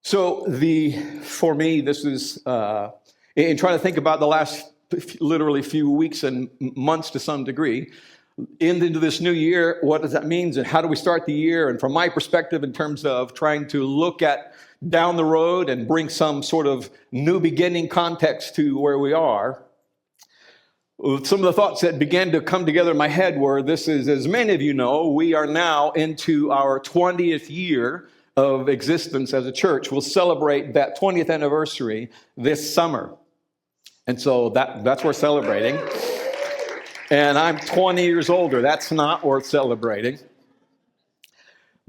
For me, this is, in trying to think about the last literally few weeks and months to some degree, into this new year, what does that mean and how do we start the year? And from my perspective, in terms of trying to look at down the road and bring some sort of new beginning context to where we are, some of the thoughts that began to come together in my head were, this is, as many of you know, we are now into our 20th year of existence as a church. We'll celebrate that 20th anniversary this summer. And so that's worth celebrating. And I'm 20 years older. That's not worth celebrating.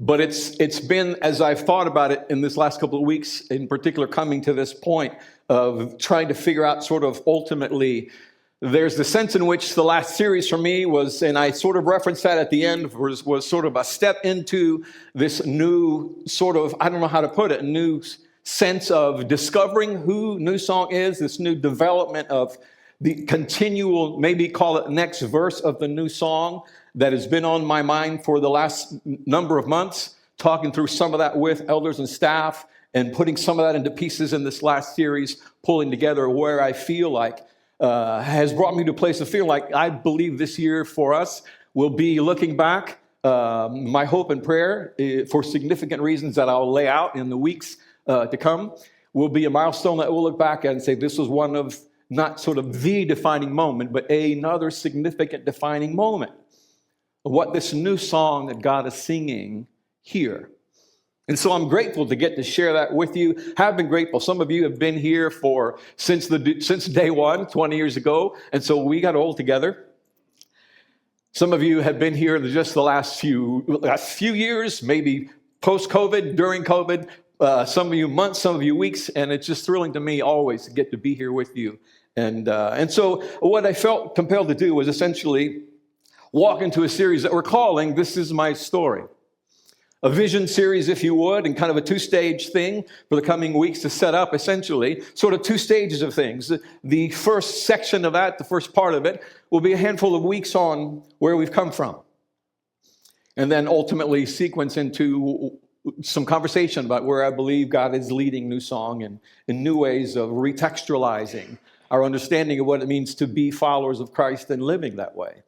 But it's been, as I've thought about it in this last couple of weeks, in particular coming to this point of trying to figure out sort of ultimately, there's the sense in which the last series for me was, and I sort of referenced that at the end, was sort of a step into this new sort of, I don't know how to put it, new sense of discovering who Newsong is, this new development of the continual, maybe call it next verse of the new song that has been on my mind for the last number of months, talking through some of that with elders and staff and putting some of that into pieces in this last series, pulling together where I feel like has brought me to a place of feeling like I believe this year for us will be looking back. My hope and prayer for significant reasons that I'll lay out in the weeks to come will be a milestone that we'll look back at and say this was one of not sort of the defining moment, but another significant defining moment of what this new song that God is singing here. And so I'm grateful to get to share that with you. Have been grateful. Some of you have been here since day one, 20 years ago, and so we got old together. Some of you have been here just the last few years, maybe post-COVID, during COVID. Some of you months, some of you weeks, and it's just thrilling to me always to get to be here with you. And so what I felt compelled to do was essentially walk into a series that we're calling This Is My Story. A vision series, if you would, and kind of a two-stage thing for the coming weeks to set up, essentially, sort of two stages of things. The first section of that, the first part of it, will be a handful of weeks on where we've come from. And then ultimately sequence into some conversation about where I believe God is leading Newsong and in new ways of retextualizing our understanding of what it means to be followers of Christ and living that way.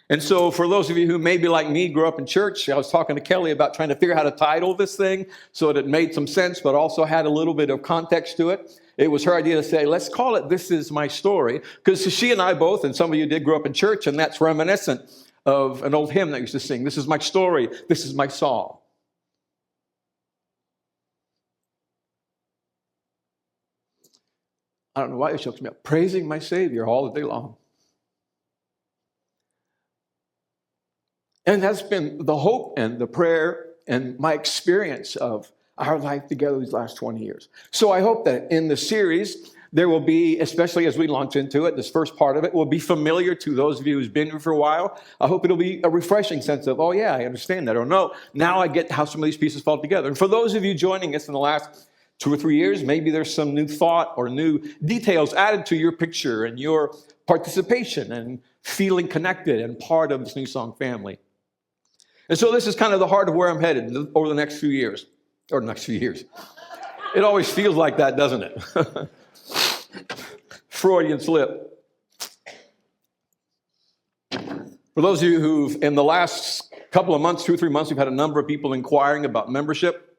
And so for those of you who maybe like me grew up in church, I was talking to Kelly about trying to figure out how to title this thing so that it made some sense, but also had a little bit of context to it. It was her idea to say, let's call it This Is My Story, because she and I both, and some of you did grow up in church, and that's reminiscent of an old hymn that used to sing, this is my story, this is my song. I don't know why it chokes me up. Praising my Savior all the day long. And that's been the hope and the prayer and my experience of our life together these last 20 years. So I hope that in the series, there will be, especially as we launch into it, this first part of it will be familiar to those of you who's been here for a while. I hope it'll be a refreshing sense of, oh yeah, I understand that. Or no, now I get how some of these pieces fall together. And for those of you joining us in the last 2 or 3 years, maybe there's some new thought or new details added to your picture and your participation and feeling connected and part of this Newsong family. And so this is kind of the heart of where I'm headed over the next few years. Or next few years. It always feels like that, doesn't it? Freudian slip. For those of you who've, in the last couple of months, 2 or 3 months, we've had a number of people inquiring about membership.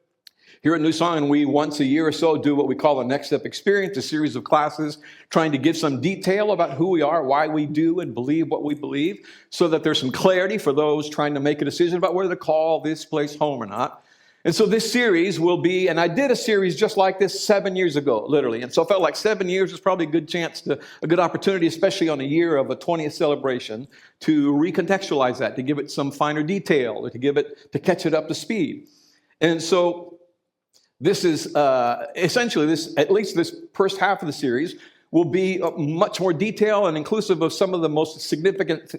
Here at Newsong, and we once a year or so do what we call a Next Step Experience, a series of classes trying to give some detail about who we are, why we do and believe what we believe, so that there's some clarity for those trying to make a decision about whether to call this place home or not. And so this series will be, and I did a series just like this 7 years ago, literally. And so I felt like 7 years was probably a good opportunity, especially on a year of a 20th celebration, to recontextualize that, to give it some finer detail, or to catch it up to speed. And so this is essentially at least this first half of the series will be much more detailed and inclusive of some of the most significant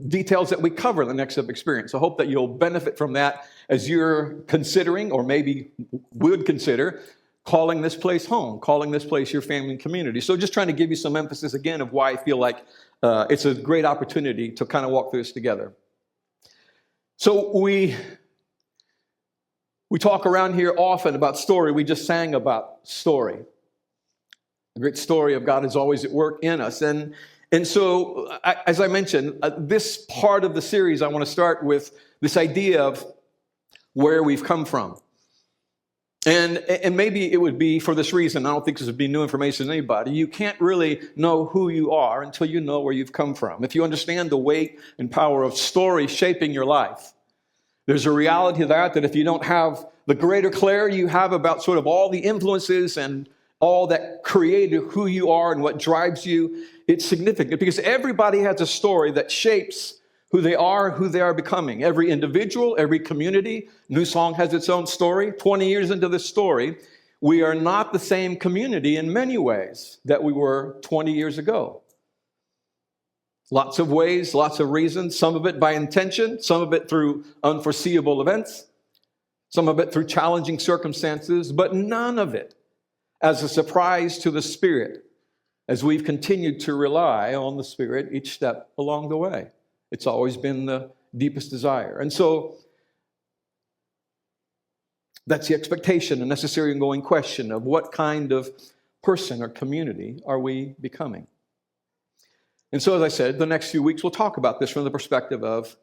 details that we cover in the Next Step Experience. I hope that you'll benefit from that as you're considering, or maybe would consider, calling this place home, calling this place your family and community. So just trying to give you some emphasis again of why I feel like it's a great opportunity to kind of walk through this together. So we We talk around here often about story. We just sang about story. The great story of God is always at work in us. And so, as I mentioned, this part of the series, I want to start with this idea of where we've come from. And maybe it would be for this reason. I don't think this would be new information to anybody. You can't really know who you are until you know where you've come from. If you understand the weight and power of story shaping your life, there's a reality to that if you don't have the greater clarity you have about sort of all the influences and all that created who you are and what drives you, it's significant because everybody has a story that shapes who they are becoming. Every individual, every community. Newsong has its own story. 20 years into this story, we are not the same community in many ways that we were 20 years ago. Lots of ways, lots of reasons, some of it by intention, some of it through unforeseeable events, some of it through challenging circumstances, but none of it as a surprise to the Spirit as we've continued to rely on the Spirit each step along the way. It's always been the deepest desire. And so that's the expectation, a necessary and ongoing question of what kind of person or community are we becoming? And so, as I said, the next few weeks we'll talk about this from the perspective of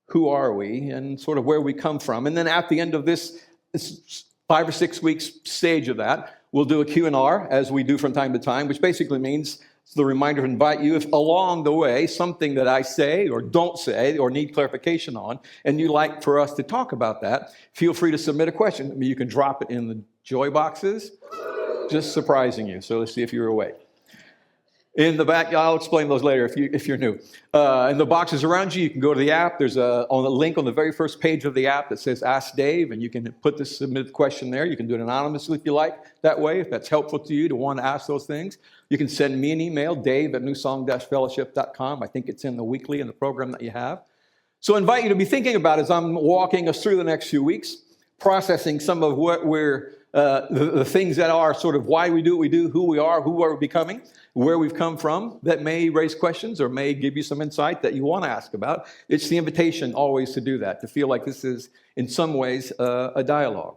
who are we and sort of where we come from. And then at the end of this 5 or 6 weeks stage of that, we'll do a Q&R as we do from time to time, which basically means it's the reminder to invite you if along the way something that I say or don't say or need clarification on, and you'd like for us to talk about that, feel free to submit a question. I mean, you can drop it in the joy boxes, just surprising you. So let's see if you're awake. In the back, I'll explain those later if you're new. In the boxes around you, you can go to the app. There's a link on the very first page of the app that says Ask Dave, and you can put the submitted question there. You can do it anonymously if you like that way, if that's helpful to you to want to ask those things. You can send me an email, dave@newsong-fellowship.com. I think it's in the weekly in the program that you have. So I invite you to be thinking about as I'm walking us through the next few weeks, processing some of what we're the things that are sort of why we do what we do, who we are becoming, where we've come from, that may raise questions or may give you some insight that you want to ask about. It's the invitation always to do that, to feel like this is, in some ways, a dialogue.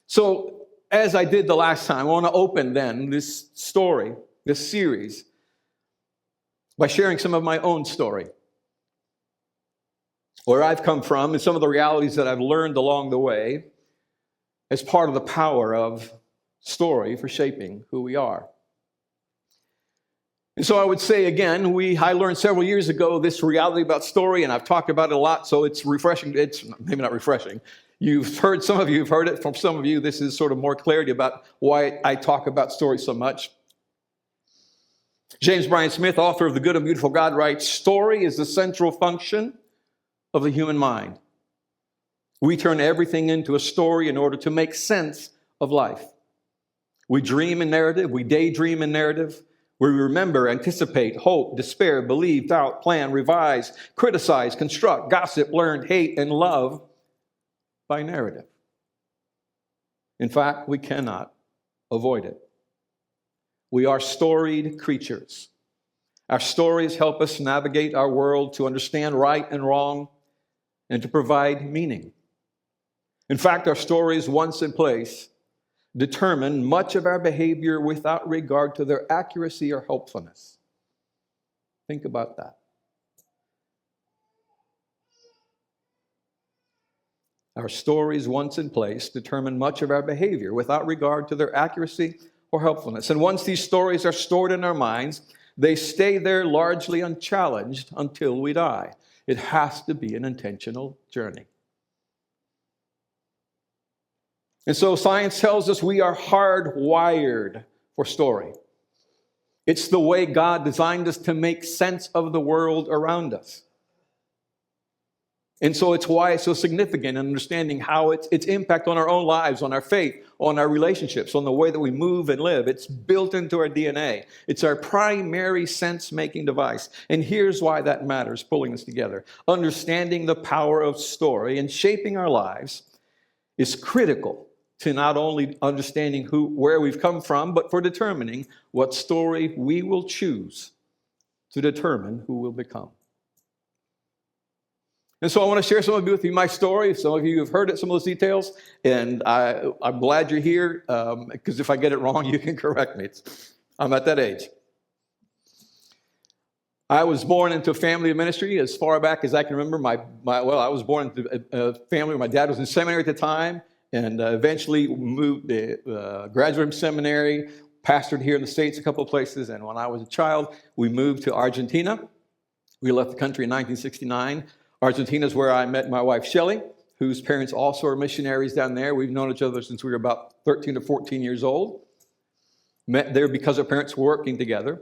So, as I did the last time, I want to open then this story, this series, by sharing some of my own story, where I've come from and some of the realities that I've learned along the way as part of the power of story for shaping who we are. And so I would say again, I learned several years ago this reality about story, and I've talked about it a lot, so it's refreshing. It's maybe not refreshing. Some of you have heard it. From some of you, this is sort of more clarity about why I talk about story so much. James Bryan Smith, author of The Good and Beautiful God, writes, "Story is the central function of the human mind. We turn everything into a story in order to make sense of life. We dream in narrative, we daydream in narrative, we remember, anticipate, hope, despair, believe, doubt, plan, revise, criticize, construct, gossip, learn, hate, and love by narrative. In fact, we cannot avoid it. We are storied creatures. Our stories help us navigate our world to understand right and wrong and to provide meaning. In fact, our stories, once in place, determine much of our behavior without regard to their accuracy or helpfulness." Think about that. Our stories, once in place, determine much of our behavior without regard to their accuracy or helpfulness. And once these stories are stored in our minds, they stay there largely unchallenged until we die. It has to be an intentional journey. And so science tells us we are hardwired for story. It's the way God designed us to make sense of the world around us. And so it's why it's so significant in understanding how its impact on our own lives, on our faith, on our relationships, on the way that we move and live. It's built into our DNA. It's our primary sense-making device. And here's why that matters, pulling this together. Understanding the power of story and shaping our lives is critical to not only understanding where we've come from, but for determining what story we will choose to determine who we'll become. And so I want to share with you my story. Some of you have heard it, some of those details, and I'm glad you're here, because if I get it wrong, you can correct me. I'm at that age. I was born into a family of ministry as far back as I can remember. I was born into a family where my dad was in seminary at the time, and eventually moved, graduated from seminary, pastored here in the States a couple of places, and when I was a child, we moved to Argentina. We left the country in 1969. Argentina is where I met my wife, Shelley, whose parents also are missionaries down there. We've known each other since we were about 13 to 14 years old. Met there because our parents were working together.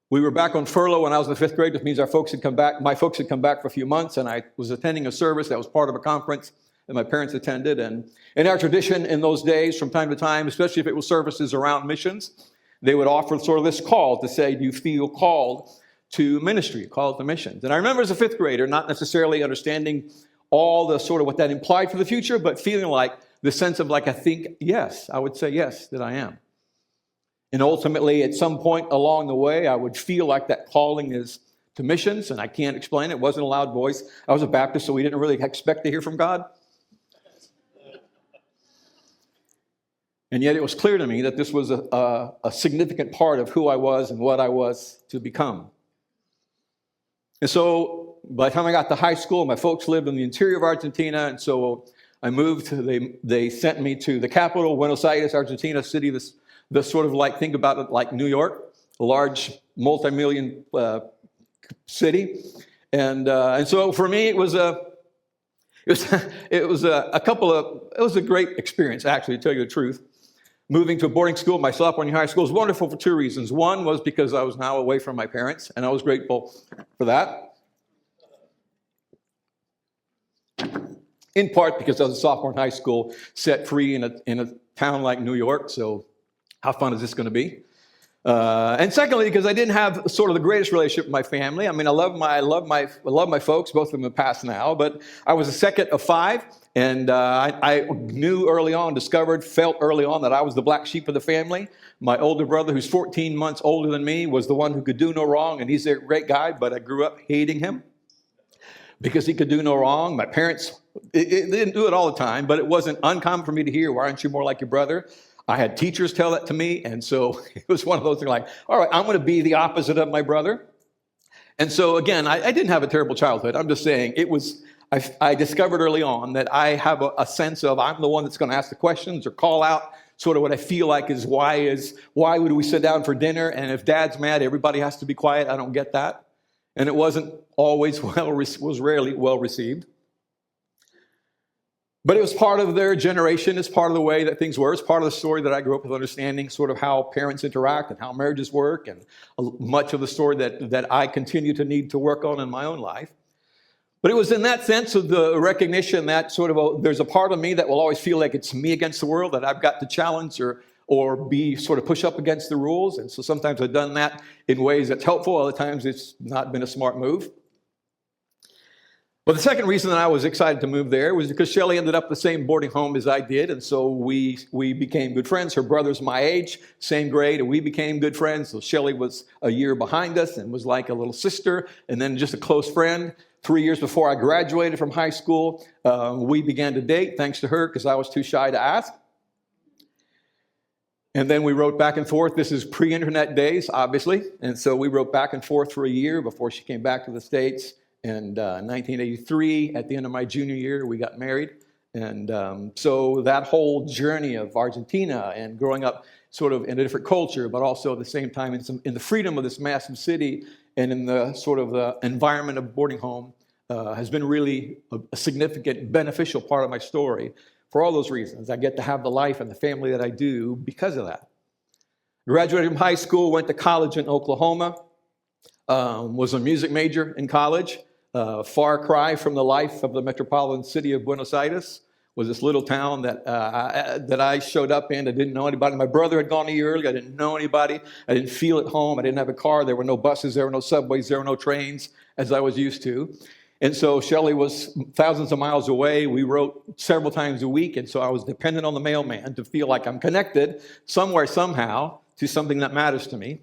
We were back on furlough when I was in the fifth grade, which means my folks had come back for a few months, and I was attending a service that was part of a conference that my parents attended. And in our tradition in those days, from time to time, especially if it was services around missions, they would offer sort of this call to say, do you feel called to ministry, called to missions? And I remember as a fifth grader, not necessarily understanding all the sort of what that implied for the future, but feeling like the sense of like, I think, yes, I would say yes, that I am. And ultimately, at some point along the way, I would feel like that calling is to missions, and I can't explain it. It wasn't a loud voice. I was a Baptist, so we didn't really expect to hear from God. And yet it was clear to me that this was a significant part of who I was and what I was to become. And so by the time I got to high school, my folks lived in the interior of Argentina, and so I moved. They sent me to the capital, Buenos Aires, Argentina, city, the sort of like, think about it like New York, a large multi-million city. And so for me, it was a great experience, actually, to tell you the truth. Moving to a boarding school, my sophomore year in high school, was wonderful for two reasons. One was because I was now away from my parents, and I was grateful for that. In part because I was a sophomore in high school, set free in a town like New York, so how fun is this going to be? And secondly, because I didn't have sort of the greatest relationship with my family. I mean, I love my folks. Both of them have passed now, but I was the second of five, and I knew early on, felt early on that I was the black sheep of the family. My older brother, who's 14 months older than me, was the one who could do no wrong, and he's a great guy, but I grew up hating him because he could do no wrong. My parents, they didn't do it all the time, but it wasn't uncommon for me to hear, "Why aren't you more like your brother?" I had teachers tell that to me, and so it was one of those things like, all right, I'm going to be the opposite of my brother. And so again, I didn't have a terrible childhood. I'm just saying I discovered early on that I have a sense of I'm the one that's going to ask the questions or call out sort of what I feel like is why would we sit down for dinner? And if Dad's mad, everybody has to be quiet. I don't get that. And it wasn't always was rarely well received. But it was part of their generation. It's part of the way that things were. It's part of the story that I grew up with, understanding sort of how parents interact and how marriages work, and much of the story that I continue to need to work on in my own life. But it was in that sense of the recognition that sort of there's a part of me that will always feel like it's me against the world, that I've got to challenge or be sort of push up against the rules. And so sometimes I've done that in ways that's helpful. Other times it's not been a smart move. Well, the second reason that I was excited to move there was because Shelley ended up the same boarding home as I did, and so we became good friends. Her brother's my age, same grade, and we became good friends. So Shelley was a year behind us and was like a little sister, and then just a close friend. 3 years before I graduated from high school, we began to date, thanks to her, because I was too shy to ask. And then we wrote back and forth. This is pre-internet days, obviously, and so we wrote back and forth for a year before she came back to the States. And 1983, at the end of my junior year, we got married. And so that whole journey of Argentina and growing up sort of in a different culture, but also at the same time in the freedom of this massive city and in the sort of the environment of boarding home has been really a significant, beneficial part of my story for all those reasons. I get to have the life and the family that I do because of that. Graduated from high school, went to college in Oklahoma, was a music major in college. Far cry from the life of the metropolitan city of Buenos Aires was this little town that I showed up in. I didn't know anybody. My brother had gone a year earlier. I didn't know anybody. I didn't feel at home. I didn't have a car. There were no buses. There were no subways. There were no trains, as I was used to. And so Shelley was thousands of miles away. We wrote several times a week, and so I was dependent on the mailman to feel like I'm connected somewhere, somehow, to something that matters to me.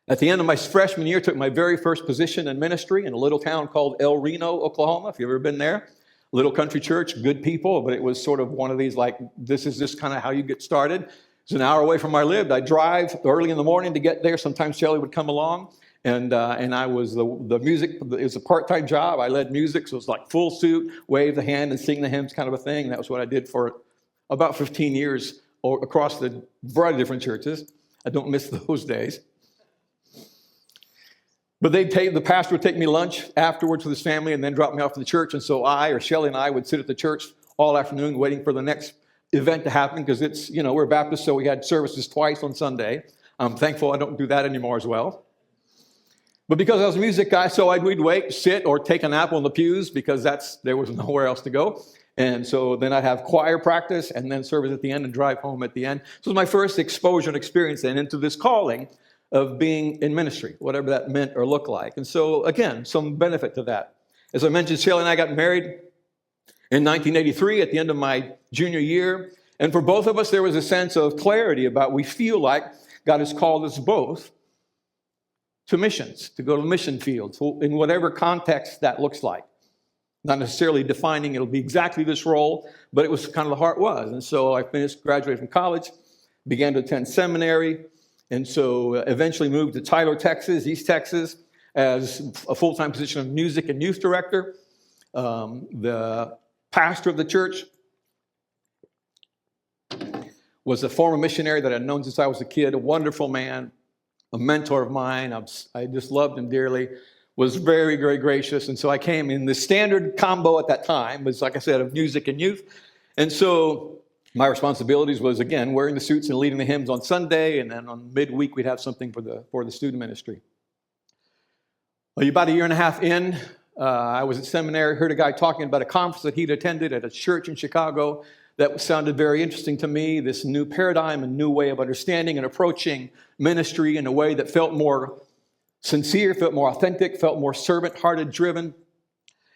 At the end of my freshman year, took my very first position in ministry in a little town called El Reno, Oklahoma, if you've ever been there. Little country church, good people, but it was sort of one of these like, this is just kind of how you get started. It's an hour away from where I lived. I'd drive early in the morning to get there. Sometimes Shelley would come along, and I was the music. It was a part-time job. I led music, so it was like full suit, wave the hand and sing the hymns kind of a thing. That was what I did for about 15 years across the variety of different churches. I don't miss those days. But the pastor would take me lunch afterwards with his family and then drop me off to the church. And so Shelley and I would sit at the church all afternoon waiting for the next event to happen, because it's, we're Baptists, so we had services twice on Sunday. I'm thankful I don't do that anymore as well. But because I was a music guy, so we'd wait, sit, or take a nap on the pews, because there was nowhere else to go. And so then I'd have choir practice and then service at the end and drive home at the end. So it was my first exposure and experience then into this calling of being in ministry, whatever that meant or looked like. And so, again, some benefit to that. As I mentioned, Shelley and I got married in 1983 at the end of my junior year. And for both of us, there was a sense of clarity about we feel like God has called us both to missions, to go to the mission fields, in whatever context that looks like. Not necessarily defining it'll be exactly this role, but it was kind of the heart was. And so I graduated from college, began to attend seminary, and so eventually moved to Tyler, Texas, East Texas, as a full-time position of music and youth director. The pastor of the church was a former missionary that I'd known since I was a kid, a wonderful man, a mentor of mine. I just loved him dearly, was very, very gracious. And so I came in. The standard combo at that time was, like I said, of music and youth. And so my responsibilities was, again, wearing the suits and leading the hymns on Sunday, and then on midweek we'd have something for the student ministry. Well, about a year and a half in, I was at seminary, heard a guy talking about a conference that he'd attended at a church in Chicago that sounded very interesting to me, this new paradigm, a new way of understanding and approaching ministry in a way that felt more sincere, felt more authentic, felt more servant-hearted driven,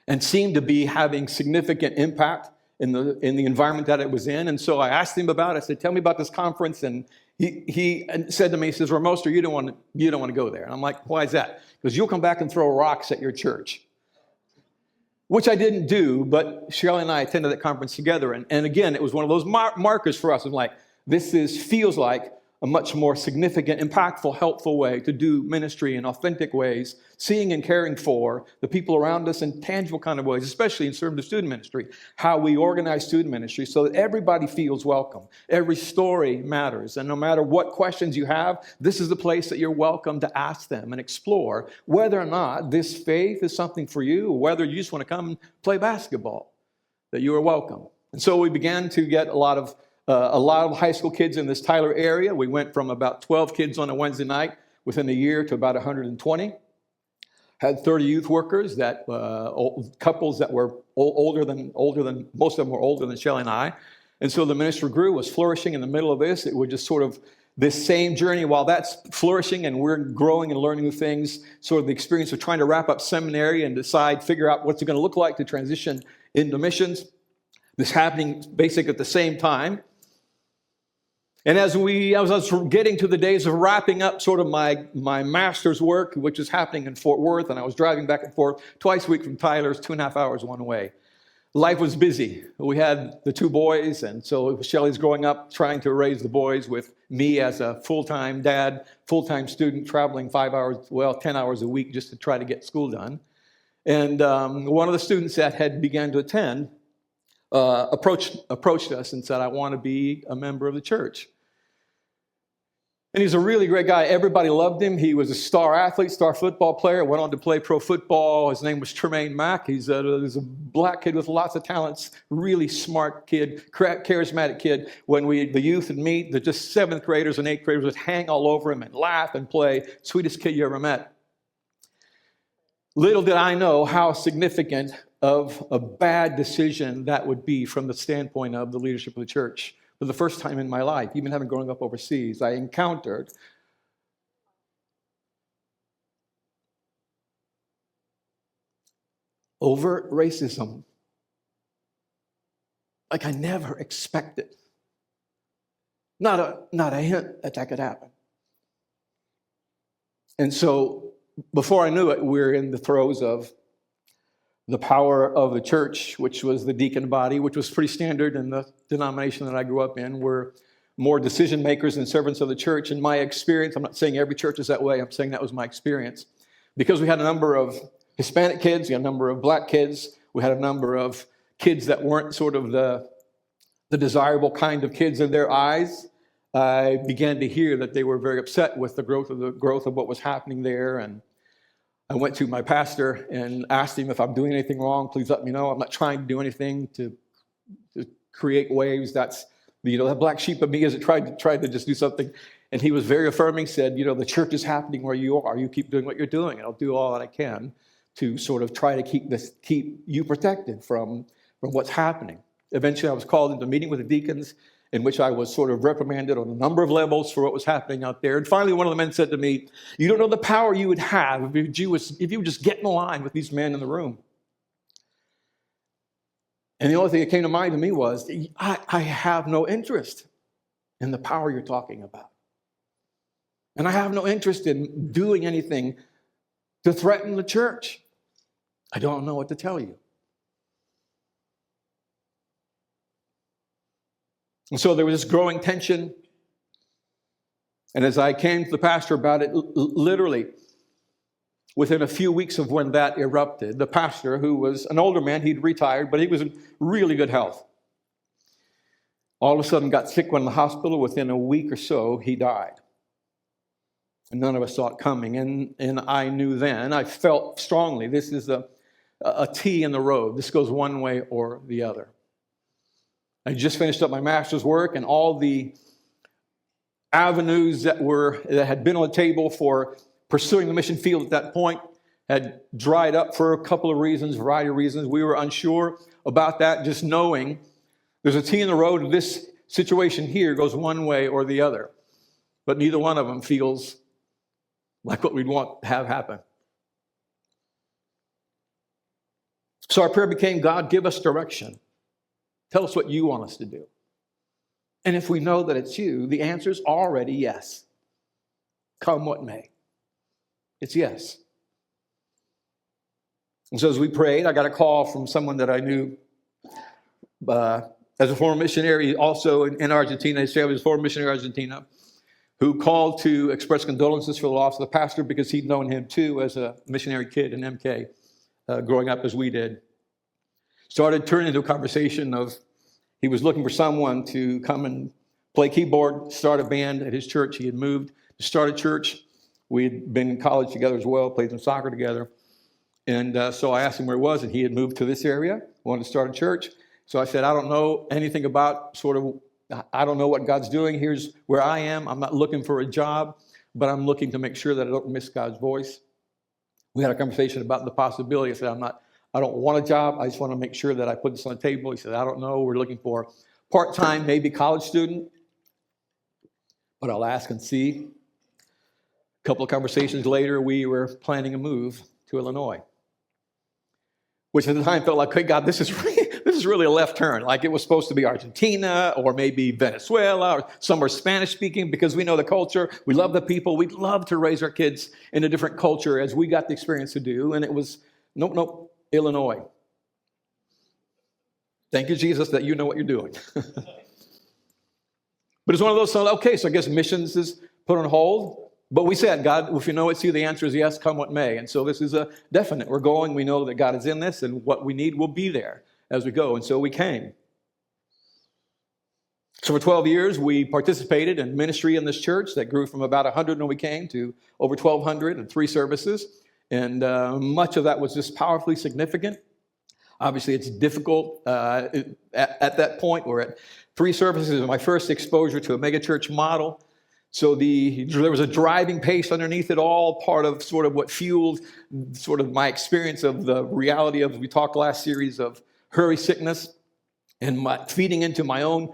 and seemed to be having significant impact in the environment that it was in. And so I asked him about it. I said, tell me about this conference. And he said to me, he says, Romoser, you don't want to go there. And I'm like, why is that? Because you'll come back and throw rocks at your church. Which I didn't do, but Shelley and I attended that conference together. And again, it was one of those markers for us. I'm like, feels like a much more significant, impactful, helpful way to do ministry in authentic ways, seeing and caring for the people around us in tangible kind of ways, especially in terms of student ministry, how we organize student ministry so that everybody feels welcome. Every story matters, and no matter what questions you have, this is the place that you're welcome to ask them and explore whether or not this faith is something for you, or whether you just want to come and play basketball, that you are welcome. And so we began to get a lot of high school kids in this Tyler area. We went from about 12 kids on a Wednesday night within a year to about 120. Had 30 youth workers, couples that were older than most of them were older than Shelley and I. And so the ministry grew, was flourishing in the middle of this. It was just sort of this same journey while that's flourishing and we're growing and learning new things, sort of the experience of trying to wrap up seminary and figure out what's it going to look like to transition into missions. This happening basically at the same time. And as I was getting to the days of wrapping up sort of my master's work, which was happening in Fort Worth, and I was driving back and forth twice a week from Tyler's, 2.5 hours one way. Life was busy. We had the 2 boys, and so Shelley's growing up trying to raise the boys with me as a full-time dad, full-time student, traveling 10 hours a week just to try to get school done. And one of the students that had begun to attend approached us and said, I want to be a member of the church. And he's a really great guy. Everybody loved him. He was a star athlete, star football player, went on to play pro football. His name was Tremaine Mack. He's a black kid with lots of talents, really smart kid, charismatic kid. When the youth would meet, the just 7th graders and 8th graders would hang all over him and laugh and play. Sweetest kid you ever met. Little did I know how significant of a bad decision that would be from the standpoint of the leadership of the church. For the first time in my life, even having grown up overseas, I encountered overt racism like I never expected. Not a hint that could happen. And so before I knew it, we're in the throes of the power of the church, which was the deacon body, which was pretty standard in the denomination that I grew up in. We're more decision makers and servants of the church. In my experience, I'm not saying every church is that way. I'm saying that was my experience. Because we had a number of Hispanic kids, we had a number of black kids, we had a number of kids that weren't sort of the desirable kind of kids in their eyes. I began to hear that they were very upset with the growth of what was happening there. And I went to my pastor and asked him, if I'm doing anything wrong, please let me know. I'm not trying to do anything to create waves. That's the black sheep of me as it tried to just do something. And he was very affirming, said, the church is happening where you are. You keep doing what you're doing, and I'll do all that I can to sort of try to keep you protected from what's happening. Eventually, I was called into a meeting with the deacons in which I was sort of reprimanded on a number of levels for what was happening out there. And finally, one of the men said to me, you don't know the power you would have if you would just get in line with these men in the room. And the only thing that came to mind to me was, I have no interest in the power you're talking about. And I have no interest in doing anything to threaten the church. I don't know what to tell you. And so there was this growing tension. And as I came to the pastor about it, literally within a few weeks of when that erupted, the pastor, who was an older man, he'd retired, but he was in really good health, all of a sudden got sick, went in the hospital. Within a week or so, he died. And none of us saw it coming. And I knew then, I felt strongly, this is a T in the road. This goes one way or the other. I just finished up my master's work, and all the avenues that had been on the table for pursuing the mission field at that point had dried up for a couple of reasons, a variety of reasons. We were unsure about that, just knowing there's a T in the road, and this situation here goes one way or the other. But neither one of them feels like what we'd want to have happen. So our prayer became, God, give us direction. Tell us what you want us to do. And if we know that it's you, the answer is already yes. Come what may. It's yes. And so as we prayed, I got a call from someone that I knew as a former missionary, also in Argentina. He was a former missionary in Argentina, who called to express condolences for the loss of the pastor because he'd known him too as a missionary kid in MK, growing up as we did. Started turning into a conversation of he was looking for someone to come and play keyboard, start a band at his church. He had moved to start a church. We had been in college together as well, played some soccer together. And so I asked him where he was, and he had moved to this area, wanted to start a church. So I said, I don't know anything about I don't know what God's doing. Here's where I am. I'm not looking for a job, but I'm looking to make sure that I don't miss God's voice. We had a conversation about the possibility. I said, I don't want a job. I just want to make sure that I put this on the table. He said, I don't know. We're looking for part-time, maybe college student, but I'll ask and see. A couple of conversations later, we were planning a move to Illinois, which at the time felt like, hey, God, this is really a left turn. Like it was supposed to be Argentina or maybe Venezuela or somewhere Spanish-speaking, because we know the culture. We love the people. We'd love to raise our kids in a different culture as we got the experience to do. And it was, nope. Illinois. Thank you, Jesus, that you know what you're doing. But it's one of those, okay, so I guess missions is put on hold. But we said, God, if you know it's you, the answer is yes, come what may. And so this is a definite. We're going. We know that God is in this, and what we need will be there as we go. And so we came. So for 12 years, we participated in ministry in this church that grew from about 100 when we came to over 1,200 and 3 services. And much of that was just powerfully significant. Obviously, it's difficult at that point. We're at 3 services. My first exposure to a megachurch model. So there was a driving pace underneath it all, part of sort of what fueled sort of my experience of the reality of, we talked last series, of hurry sickness and feeding into my own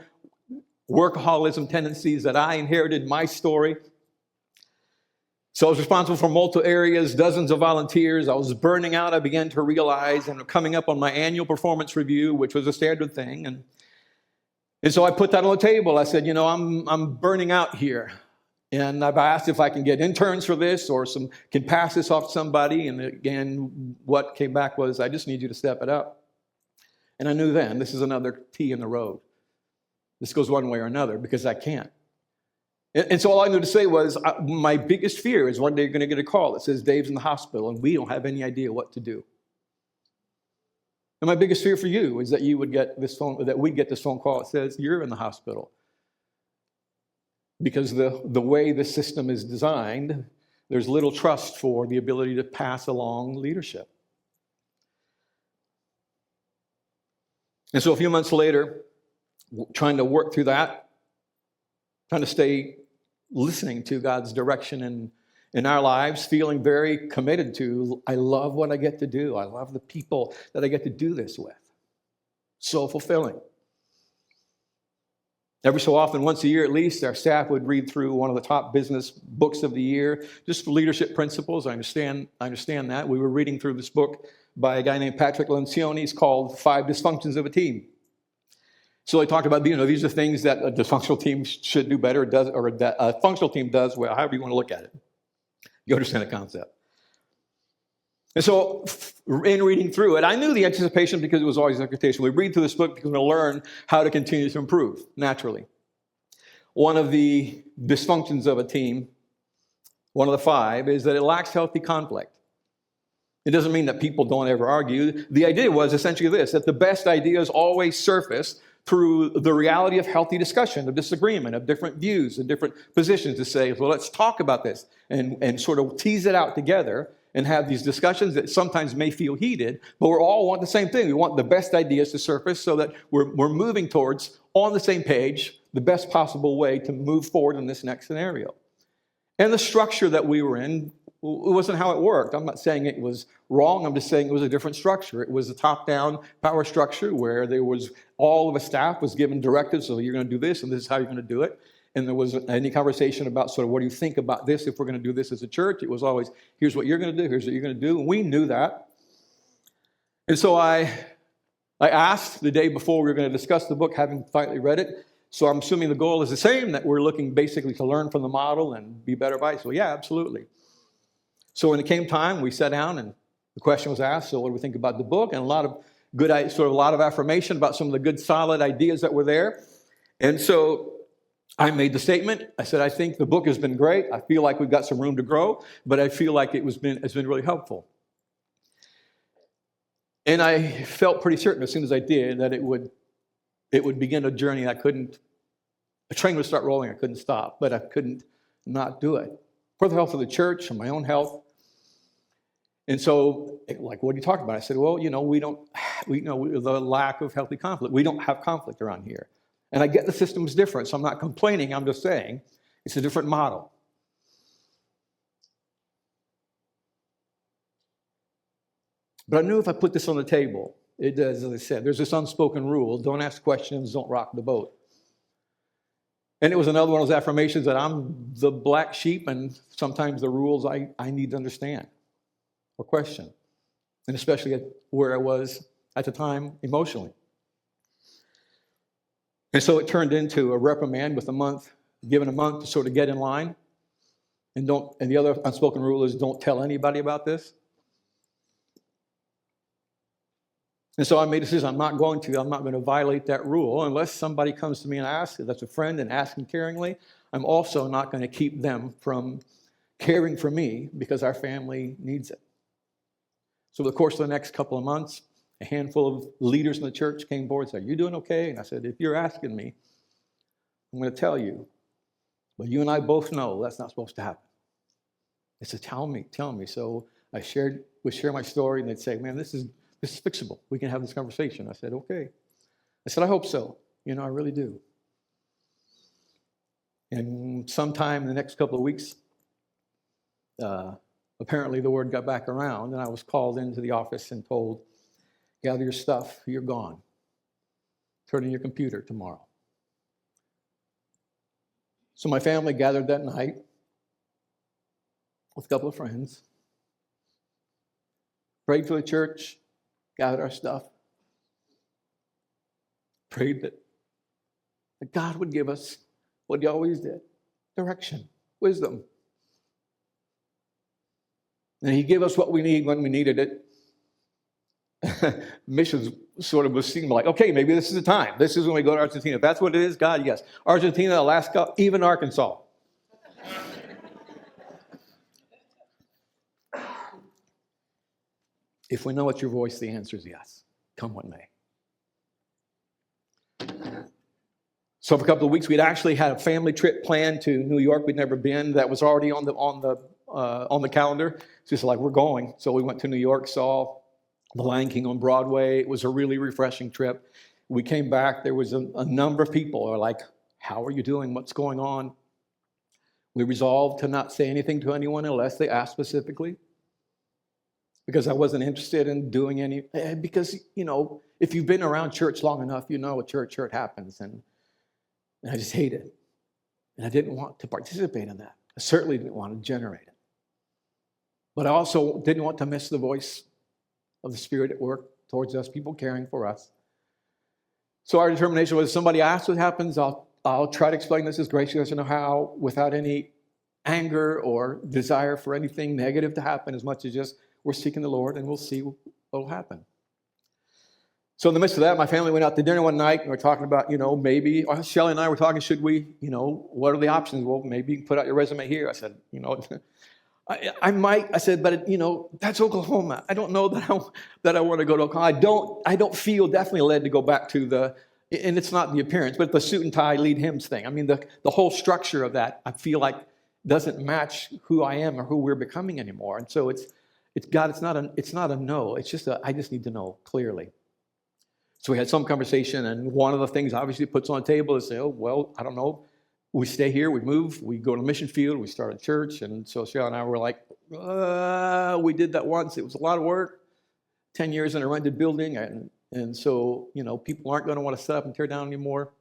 workaholism tendencies that I inherited in my story. So I was responsible for multiple areas, dozens of volunteers. I was burning out. I began to realize, and coming up on my annual performance review, which was a standard thing. And so I put that on the table. I said, I'm burning out here And I've asked if I can get interns for this or can pass this off to somebody. And again, what came back was, I just need you to step it up. And I knew then, this is another T in the road. This goes one way or another because I can't. And so all I knew to say was, my biggest fear is one day you're going to get a call that says Dave's in the hospital and we don't have any idea what to do. And my biggest fear for you is that we'd get this phone call that says you're in the hospital. Because the way the system is designed, there's little trust for the ability to pass along leadership. And so a few months later, trying to work through that, trying to stay listening to God's direction in our lives, feeling very committed to, I love what I get to do. I love the people that I get to do this with. So fulfilling. Every so often, once a year at least, our staff would read through one of the top business books of the year, just for leadership principles. I understand that. We were reading through this book by a guy named Patrick Lencioni. It's called 5 Dysfunctions of a Team. So they talked about, these are things that a dysfunctional team should do better, or that a functional team does well, however you want to look at it. You understand the concept. And so in reading through it, I knew the anticipation because it was always an expectation. We read through this book because we're going to learn how to continue to improve, naturally. One of the dysfunctions of a team, one of the 5, is that it lacks healthy conflict. It doesn't mean that people don't ever argue. The idea was essentially this, that the best ideas always surface through the reality of healthy discussion, of disagreement, of different views and different positions to say, well, let's talk about this and sort of tease it out together and have these discussions that sometimes may feel heated, but we all want the same thing. We want the best ideas to surface so that we're moving towards, on the same page, the best possible way to move forward in this next scenario. And the structure that we were in, it wasn't how it worked. I'm not saying it was wrong. I'm just saying it was a different structure. It was a top-down power structure where all of the staff was given directives, so you're going to do this, and this is how you're going to do it. And there wasn't any conversation about sort of what do you think about this if we're going to do this as a church. It was always, here's what you're going to do, here's what you're going to do. And we knew that. And so I asked the day before we were going to discuss the book, having finally read it. So I'm assuming the goal is the same, that we're looking basically to learn from the model and be better by it. So yeah, absolutely. So when it came time, we sat down and the question was asked, so what do we think about the book? And a lot of affirmation about some of the good, solid ideas that were there. And so I made the statement. I said, I think the book has been great. I feel like we've got some room to grow, but I feel like it's been really helpful. And I felt pretty certain as soon as I did that it would begin a journey a train would start rolling. I couldn't stop, but I couldn't not do it. For the health of the church and my own health. And so, like, what are you talking about? I said, well, the lack of healthy conflict. We don't have conflict around here. And I get the system is different, so I'm not complaining. I'm just saying it's a different model. But I knew if I put this on the table, it does, as I said, there's this unspoken rule, don't ask questions, don't rock the boat. And it was another one of those affirmations that I'm the black sheep, and sometimes the rules I need to understand or question, and especially where I was at the time emotionally. And so it turned into a reprimand with given a month to sort of get in line. And the other unspoken rule is don't tell anybody about this. And so I made a decision, I'm not going to violate that rule unless somebody comes to me and asks, that's a friend, and asks me caringly. I'm also not going to keep them from caring for me because our family needs it. So over the course of the next couple of months, a handful of leaders in the church came forward and said, you doing okay? And I said, if you're asking me, I'm going to tell you. But you and I both know that's not supposed to happen. They said, tell me. So I would share my story, and they'd say, man, this is fixable. We can have this conversation. I said, okay. I said, I hope so. I really do. And sometime in the next couple of weeks, apparently the word got back around, and I was called into the office and told, gather your stuff, you're gone. Turn in your computer tomorrow. So my family gathered that night with a couple of friends, prayed for the church, gathered our stuff, prayed that God would give us what he always did, direction. Wisdom. And he gave us what we need when we needed it. Missions sort of was seemed like, okay, maybe this is the time. This is when we go to Argentina. If that's what it is, God, yes. Argentina, Alaska, even Arkansas. If we know it's your voice, the answer is yes. Come what may. So for a couple of weeks, we'd actually had a family trip planned to New York. We'd never been. That was already on the calendar. It's just like, we're going. So we went to New York, saw The Lion King on Broadway. It was a really refreshing trip. We came back. There was a number of people who were like, how are you doing? What's going on? We resolved to not say anything to anyone unless they asked specifically, because I wasn't interested in doing any, because, if you've been around church long enough, you know a church hurt happens. And I just hate it. And I didn't want to participate in that. I certainly didn't want to generate it. But I also didn't want to miss the voice of the Spirit at work towards us, people caring for us. So our determination was, if somebody asks what happens, I'll try to explain this as graciously as I know how, without any anger or desire for anything negative to happen, as much as just we're seeking the Lord and we'll see what will happen. So in the midst of that, my family went out to dinner one night and we're talking about, maybe, Shelley and I were talking, should we, what are the options? Well, maybe you can put out your resume here. I said, I might. I said, but that's Oklahoma. I don't know that I want to go to Oklahoma. I don't feel definitely led to go back to and it's not the appearance, but the suit and tie lead hymns thing. I mean, the whole structure of that, I feel like doesn't match who I am or who we're becoming anymore. And so it's God. It's not a no. It's just I just need to know clearly. So we had some conversation, and one of the things obviously puts on the table is say, oh, well, I don't know. We stay here, we move, we go to the mission field, we start a church. And so Cheryl and I were like, we did that once. It was a lot of work, 10 years in a rented building. And so, people aren't going to want to set up and tear down anymore.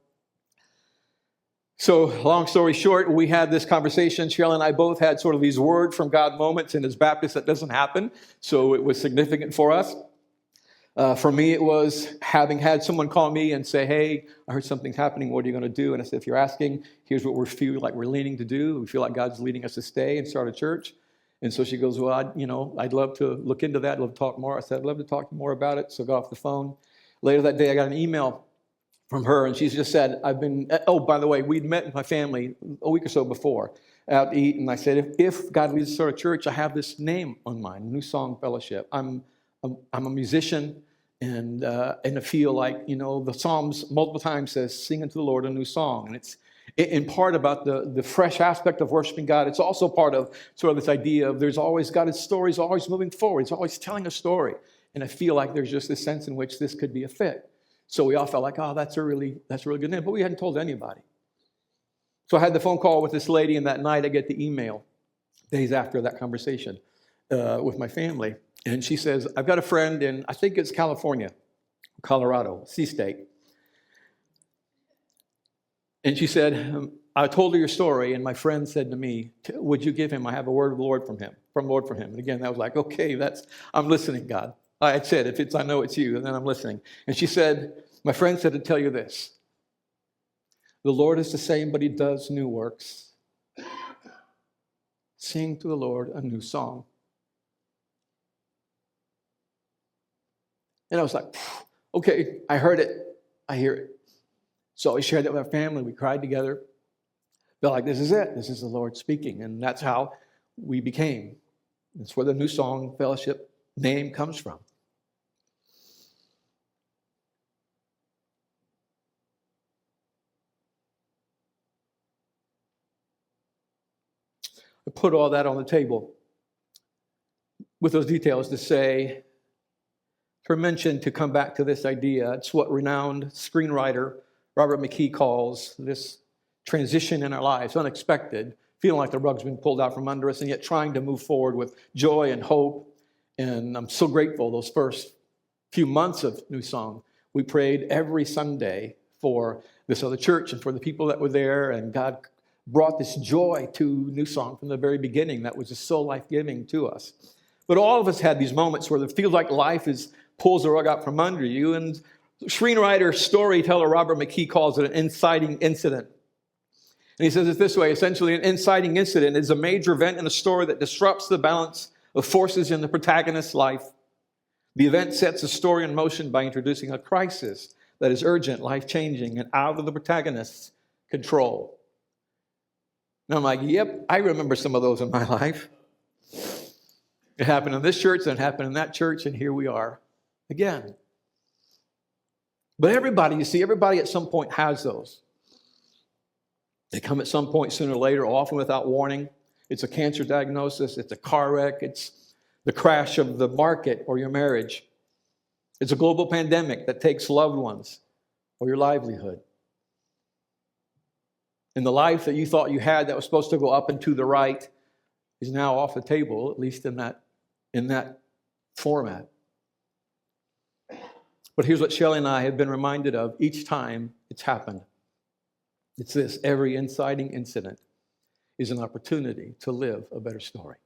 So long story short, we had this conversation. Cheryl and I both had sort of these word from God moments, and as Baptists, that doesn't happen. So it was significant for us. For me, it was having had someone call me and say, hey, I heard something's happening. What are you going to do? And I said, if you're asking, here's what we feel like we're leaning to do. We feel like God's leading us to stay and start a church. And so she goes, well, I'd love to look into that. I'd love to talk more. I said, I'd love to talk more about it. So I got off the phone. Later that day, I got an email from her, and she just said, by the way, we'd met with my family a week or so before out to eat. And I said, if God leads us to start a church, I have this name on mine, Newsong Fellowship. I'm a musician, and I feel like, the Psalms multiple times says, sing unto the Lord a new song. And it's in part about the fresh aspect of worshiping God. It's also part of sort of this idea of God's story is always moving forward. He's always telling a story. And I feel like there's just this sense in which this could be a fit. So we all felt like, that's a really good name. But we hadn't told anybody. So I had the phone call with this lady, and that night I get the email days after that conversation with my family. And she says, I've got a friend in, I think it's California, Colorado, C-State. And she said, I told her your story, and my friend said to me, would you give him, I have a word of the Lord from Lord from him. And again, I was like, okay, I'm listening, God. I had said, I know it's you, and then I'm listening. And she said, my friend said to tell you this. The Lord is the same, but he does new works. Sing to the Lord a new song. And I was like, okay, I heard it. I hear it. So I shared that with our family. We cried together. Felt like this is it. This is the Lord speaking. And that's how we became. That's where the Newsong Fellowship name comes from. I put all that on the table with those details to say, for mention, to come back to this idea. It's what renowned screenwriter Robert McKee calls this transition in our lives, unexpected, feeling like the rug's been pulled out from under us, and yet trying to move forward with joy and hope. And I'm so grateful those first few months of Newsong. We prayed every Sunday for this other church and for the people that were there, and God brought this joy to Newsong from the very beginning that was just so life-giving to us. But all of us had these moments where it feels like life pulls the rug out from under you. And screenwriter, storyteller Robert McKee calls it an inciting incident. And he says it this way, essentially, an inciting incident is a major event in a story that disrupts the balance of forces in the protagonist's life. The event sets the story in motion by introducing a crisis that is urgent, life-changing, and out of the protagonist's control. And I'm like, yep, I remember some of those in my life. It happened in this church, then it happened in that church, and here we are again. But everybody, you see, everybody at some point has those. They come at some point sooner or later, often without warning. It's a cancer diagnosis, it's a car wreck, it's the crash of the market or your marriage. It's a global pandemic that takes loved ones or your livelihood. And the life that you thought you had that was supposed to go up and to the right is now off the table, at least in that format. But here's what Shelley and I have been reminded of each time it's happened. It's this: every inciting incident is an opportunity to live a better story.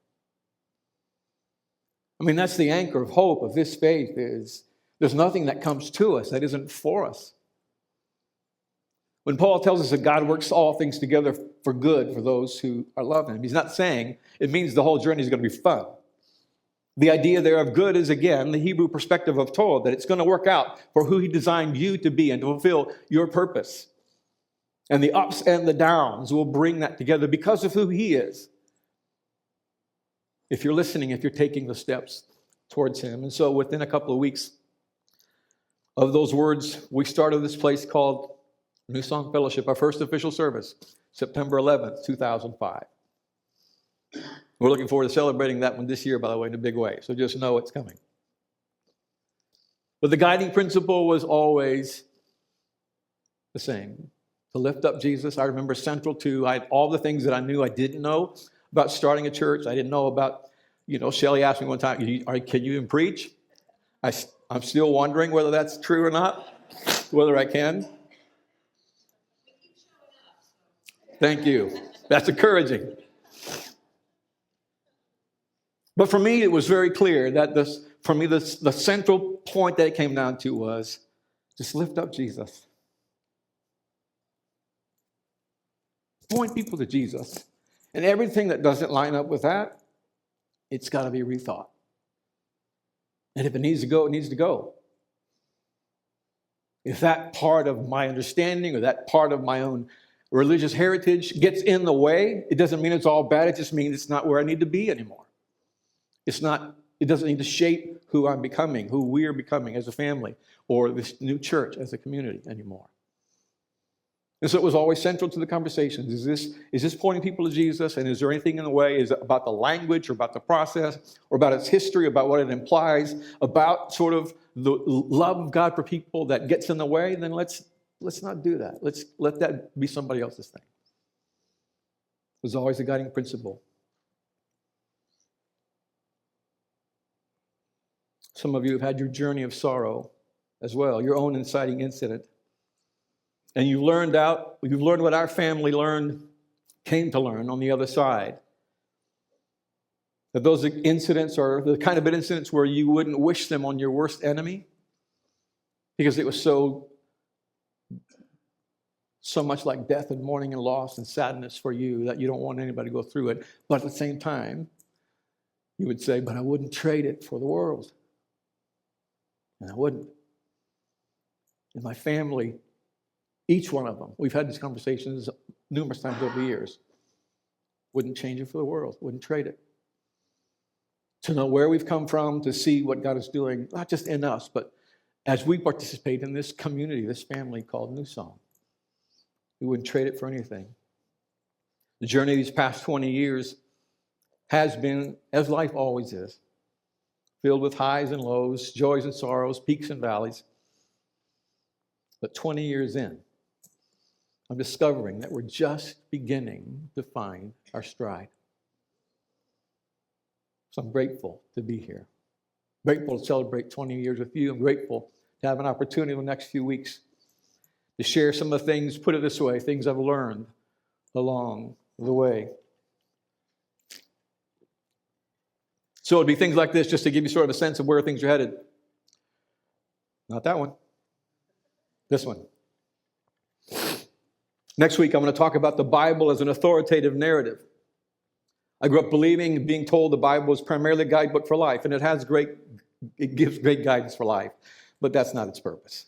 I mean, that's the anchor of hope of this faith, is there's nothing that comes to us that isn't for us. When Paul tells us that God works all things together for good for those who are loving him, he's not saying it means the whole journey is going to be fun. The idea there of good is, again, the Hebrew perspective of Torah, that it's going to work out for who he designed you to be and to fulfill your purpose. And the ups and the downs will bring that together because of who he is. If you're listening, if you're taking the steps towards him. And so within a couple of weeks of those words, we started this place called Newsong Fellowship, our first official service, September 11th, 2005. We're looking forward to celebrating that one this year, by the way, in a big way. So just know it's coming. But the guiding principle was always the same: to lift up Jesus. I remember central to all the things that I knew I didn't know about starting a church. I didn't know about, Shelley asked me one time, can you even preach? I'm still wondering whether that's true or not, whether I can. Thank you. That's encouraging. But for me, it was very clear that the central point that it came down to was just lift up Jesus. Point people to Jesus. And everything that doesn't line up with that, it's got to be rethought. And if it needs to go, it needs to go. If that part of my understanding or that part of my own religious heritage gets in the way, it doesn't mean it's all bad. It just means it's not where I need to be anymore. It doesn't need to shape who I'm becoming, who we're becoming as a family, or this new church as a community anymore. And so it was always central to the conversations. Is this pointing people to Jesus? And is there anything in the way? Is it about the language or about the process or about its history, about what it implies, about sort of the love of God for people that gets in the way? Then let's not do that. Let's let that be somebody else's thing. It was always a guiding principle. Some of you have had your journey of sorrow as well, your own inciting incident. And you've learned what our family came to learn on the other side. That those incidents are the kind of incidents where you wouldn't wish them on your worst enemy, because it was so much like death and mourning and loss and sadness for you that you don't want anybody to go through it. But at the same time, you would say, but I wouldn't trade it for the world. And I wouldn't. And my family, each one of them, we've had these conversations numerous times over the years, wouldn't change it for the world, wouldn't trade it. To know where we've come from, to see what God is doing, not just in us, but as we participate in this community, this family called Newsong. We wouldn't trade it for anything. The journey of these past 20 years has been, as life always is, filled with highs and lows, joys and sorrows, peaks and valleys. But 20 years in, I'm discovering that we're just beginning to find our stride. So I'm grateful to be here. Grateful to celebrate 20 years with you. I'm grateful to have an opportunity in the next few weeks to share some of the things, put it this way, things I've learned along the way. So it'd be things like this, just to give you sort of a sense of where things are headed. Not that one. This one. Next week, I'm going to talk about the Bible as an authoritative narrative. I grew up believing, being told the Bible is primarily a guidebook for life, and it gives great guidance for life, but that's not its purpose.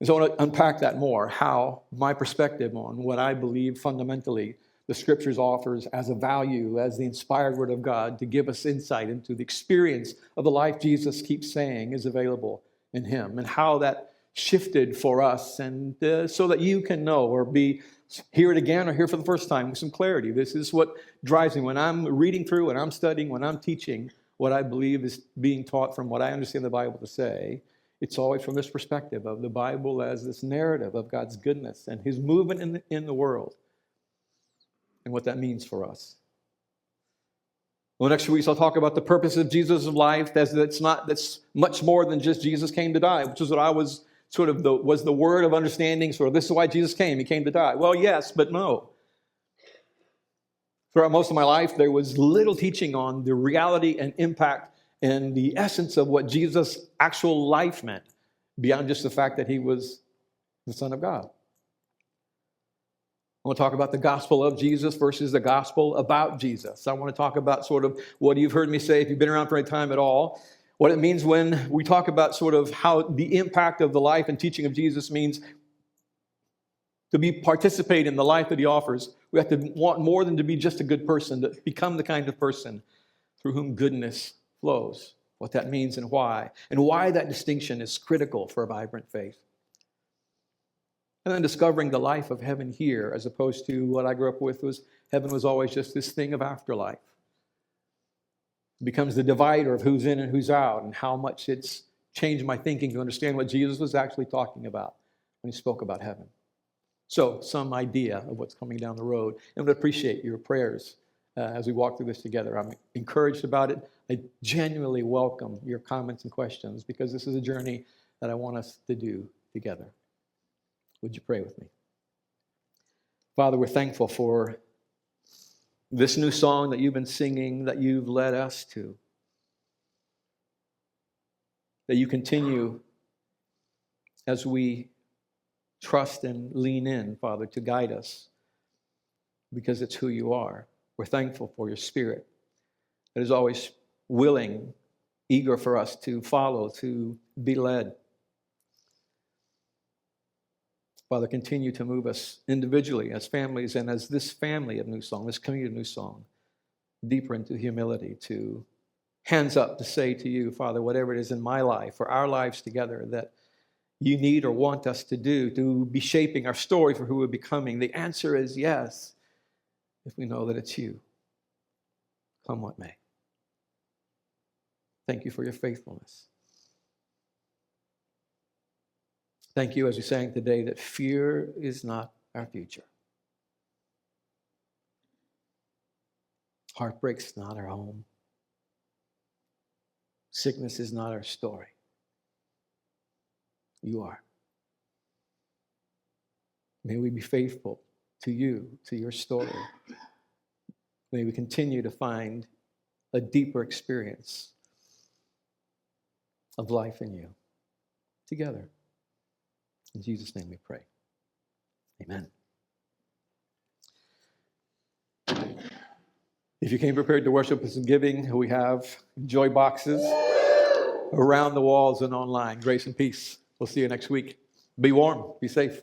And so I want to unpack that more, how my perspective on what I believe fundamentally the Scriptures offers as a value, as the inspired Word of God to give us insight into the experience of the life Jesus keeps saying is available in Him, and how that shifted for us, and so that you can know or hear it again or hear for the first time with some clarity. This is what drives me when I'm reading through, when I'm studying, when I'm teaching what I believe is being taught from what I understand the Bible to say. It's always from this perspective of the Bible as this narrative of God's goodness and His movement in the world and what that means for us. Well, next week I'll talk about the purpose of Jesus' life. That's much more than just Jesus came to die, which is what I was was the word of understanding. This is why Jesus came. He came to die. Well, yes, but no. Throughout most of my life, there was little teaching on the reality and impact and the essence of what Jesus' actual life meant, beyond just the fact that He was the Son of God. I want to talk about the gospel of Jesus versus the gospel about Jesus. I want to talk about what you've heard me say, if you've been around for any time at all, what it means when we talk about how the impact of the life and teaching of Jesus means to participate in the life that He offers. We have to want more than to be just a good person, to become the kind of person through whom goodness flows, what that means and why that distinction is critical for a vibrant faith. And then discovering the life of heaven here, as opposed to what I grew up with heaven was always just this thing of afterlife. It becomes the divider of who's in and who's out, and how much it's changed my thinking to understand what Jesus was actually talking about when He spoke about heaven. So, some idea of what's coming down the road. And I would appreciate your prayers as we walk through this together. I'm encouraged about it. I genuinely welcome your comments and questions, because this is a journey that I want us to do together. Would you pray with me? Father, we're thankful for this new song that you've been singing, that you've led us to, that you continue as we trust and lean in, Father, to guide us, because it's who you are. We're thankful for your Spirit that is always willing, eager for us to follow, to be led. Father, continue to move us individually as families and as this family of Newsong, this community of Newsong, deeper into humility, to hands up to say to you, Father, whatever it is in my life or our lives together that you need or want us to do to be shaping our story for who we're becoming. The answer is yes, if we know that it's you. Come what may. Thank you for your faithfulness. Thank you, as we sang today, that fear is not our future. Heartbreak's not our home. Sickness is not our story. You are. May we be faithful to you, to your story. May we continue to find a deeper experience of life in you together. In Jesus' name we pray. Amen. If you came prepared to worship with some giving, we have joy boxes around the walls and online. Grace and peace. We'll see you next week. Be warm. Be safe.